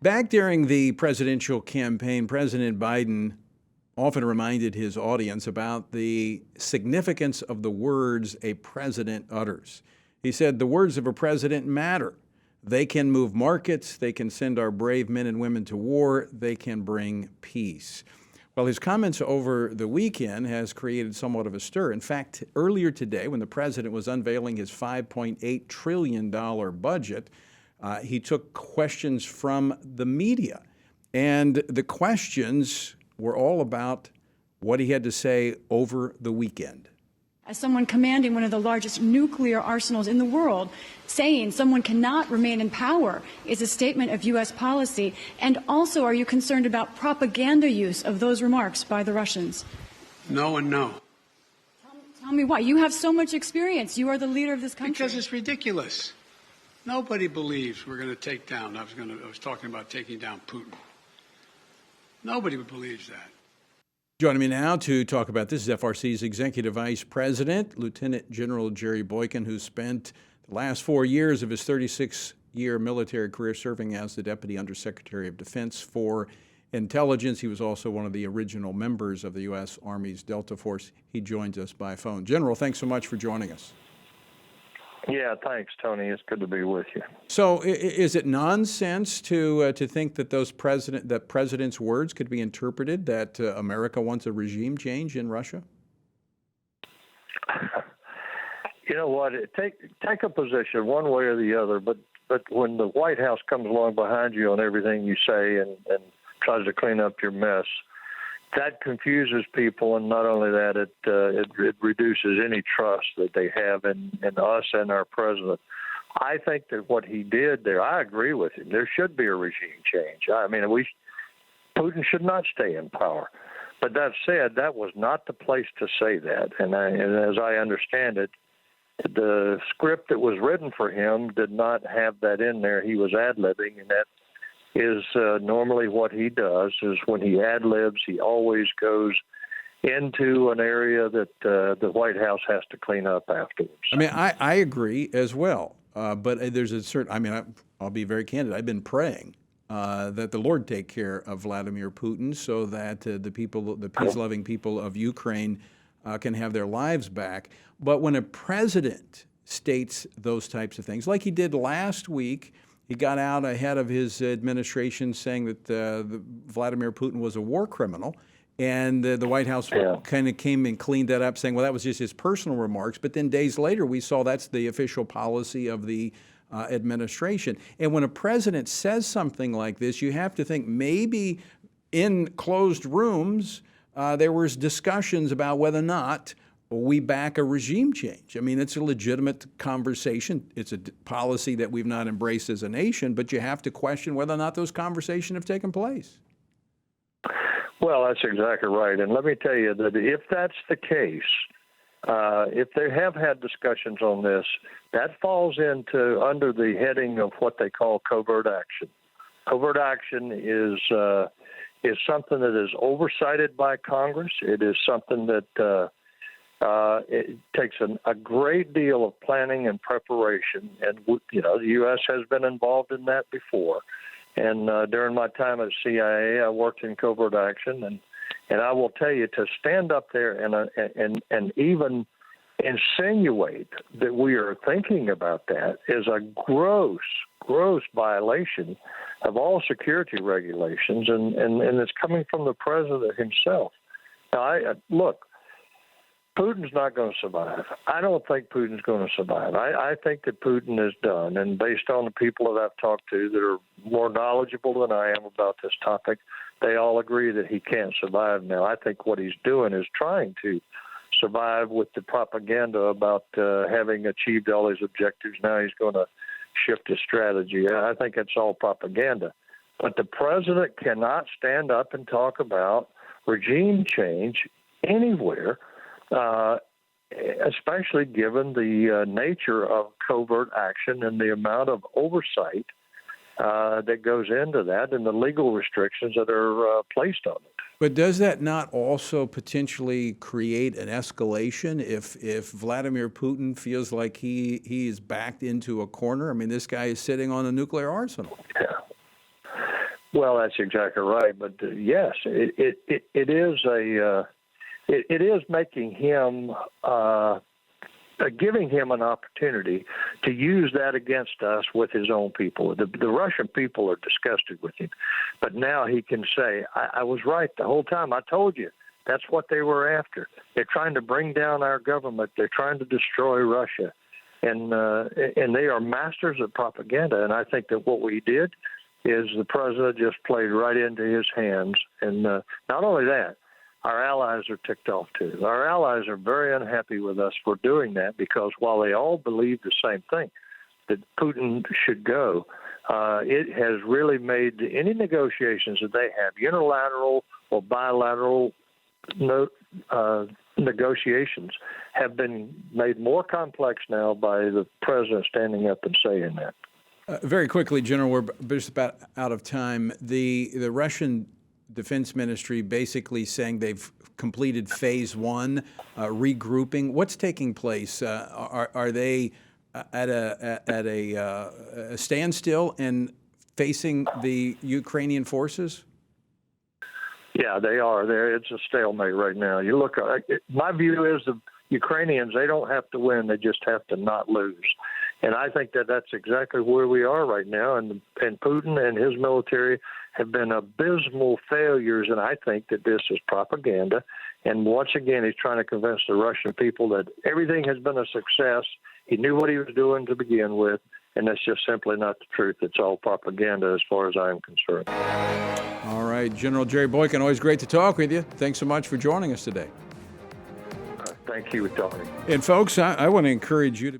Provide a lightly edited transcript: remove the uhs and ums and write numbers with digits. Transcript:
Back during the presidential campaign, President Biden often reminded his audience about the significance of the words a president utters. He said, "The words of a president matter. They can move markets. They can send our brave men and women to war. They can bring peace." Well, his comments over the weekend has created somewhat of a stir. In fact, earlier today, when the president was unveiling his $5.8 trillion budget, he took questions from the media. And the questions were all about what he had to say over the weekend. As someone commanding one of the largest nuclear arsenals in the world, saying someone cannot remain in power is a statement of U.S. policy. And also, are you concerned about propaganda use of those remarks by the Russians? No and no. Tell me why. You have so much experience. You are the leader of this country. Because it's ridiculous. Nobody believes we're going to take down. I was talking about taking down Putin. Nobody believes that. Joining me now to talk about this is FRC's Executive Vice President, Lieutenant General Jerry Boykin, who spent the last 4 years of his 36-year military career serving as the Deputy Undersecretary of Defense for Intelligence. He was also one of the original members of the U.S. Army's Delta Force. He joins us by phone. General, thanks so much for joining us. Yeah, thanks, Tony. It's good to be with you. So, is it nonsense to think that president's words could be interpreted that America wants a regime change in Russia? You know what? Take a position one way or the other, but when the White House comes along behind you on everything you say and tries to clean up your mess, that confuses people, and not only that, it reduces any trust that they have in us and our president. I think that what he did there, I agree with him. There should be a regime change. I mean, Putin should not stay in power. But that said, that was not the place to say that. And as I understand it, the script that was written for him did not have that in there. He was ad-libbing, and that is normally what he does. Is when he ad-libs, he always goes into an area that the White House has to clean up afterwards. I mean, I agree as well, but there's a certain, I mean, I'll be very candid. I've been praying that the Lord take care of Vladimir Putin so that the peace-loving people of Ukraine can have their lives back. But when a president states those types of things, like he did last week, he got out ahead of his administration saying that Vladimir Putin was a war criminal. And the White House kind of came and cleaned that up, saying, well, that was just his personal remarks. But then days later, we saw that's the official policy of the administration. And when a president says something like this, you have to think maybe in closed rooms, there was discussions about whether or not we back a regime change. I mean, it's a legitimate conversation. It's a policy that we've not embraced as a nation, but you have to question whether or not those conversations have taken place. Well, that's exactly right. And let me tell you that if that's the case, if they have had discussions on this, that falls under the heading of what they call covert action. Covert action is something that is oversighted by Congress. It is something that it takes a great deal of planning and preparation. And, you know, the U.S. has been involved in that before. And during my time at CIA, I worked in covert action. And I will tell you, to stand up there and even insinuate that we are thinking about that is a gross violation of all security regulations. And it's coming from the president himself. Now, look, Putin's not going to survive. I don't think Putin's going to survive. I think that Putin is done. And based on the people that I've talked to that are more knowledgeable than I am about this topic, they all agree that he can't survive now. I think what he's doing is trying to survive with the propaganda about having achieved all his objectives. Now he's going to shift his strategy. I think it's all propaganda. But the president cannot stand up and talk about regime change anywhere, especially given the nature of covert action and the amount of oversight that goes into that and the legal restrictions that are placed on it. But does that not also potentially create an escalation if Vladimir Putin feels like he is backed into a corner? I mean, this guy is sitting on a nuclear arsenal. Yeah. Well, that's exactly right. But yes, it is making him giving him an opportunity to use that against us with his own people. The Russian people are disgusted with him, but now he can say, "I was right the whole time. I told you." That's what they were after. They're trying to bring down our government. They're trying to destroy Russia, and they are masters of propaganda. And I think that what we did is the president just played right into his hands. And not only that, our allies are ticked off too. Our allies are very unhappy with us for doing that, because while they all believe the same thing, that Putin should go, it has really made any negotiations that they have, unilateral or bilateral negotiations, have been made more complex now by the president standing up and saying that. Very quickly, General, we're just about out of time. The Russian Defense Ministry basically saying they've completed phase one, regrouping. What's taking place? Are they at a standstill and facing the Ukrainian forces? Yeah, they are. It's a stalemate right now. You look. My view is the Ukrainians, they don't have to win; they just have to not lose. And I think that that's exactly where we are right now. And Putin and his military have been abysmal failures. And I think that this is propaganda. And once again, he's trying to convince the Russian people that everything has been a success. He knew what he was doing to begin with. And that's just simply not the truth. It's all propaganda as far as I am concerned. All right, General Jerry Boykin, always great to talk with you. Thanks so much for joining us today. Thank you, Tony. And folks, I want to encourage you to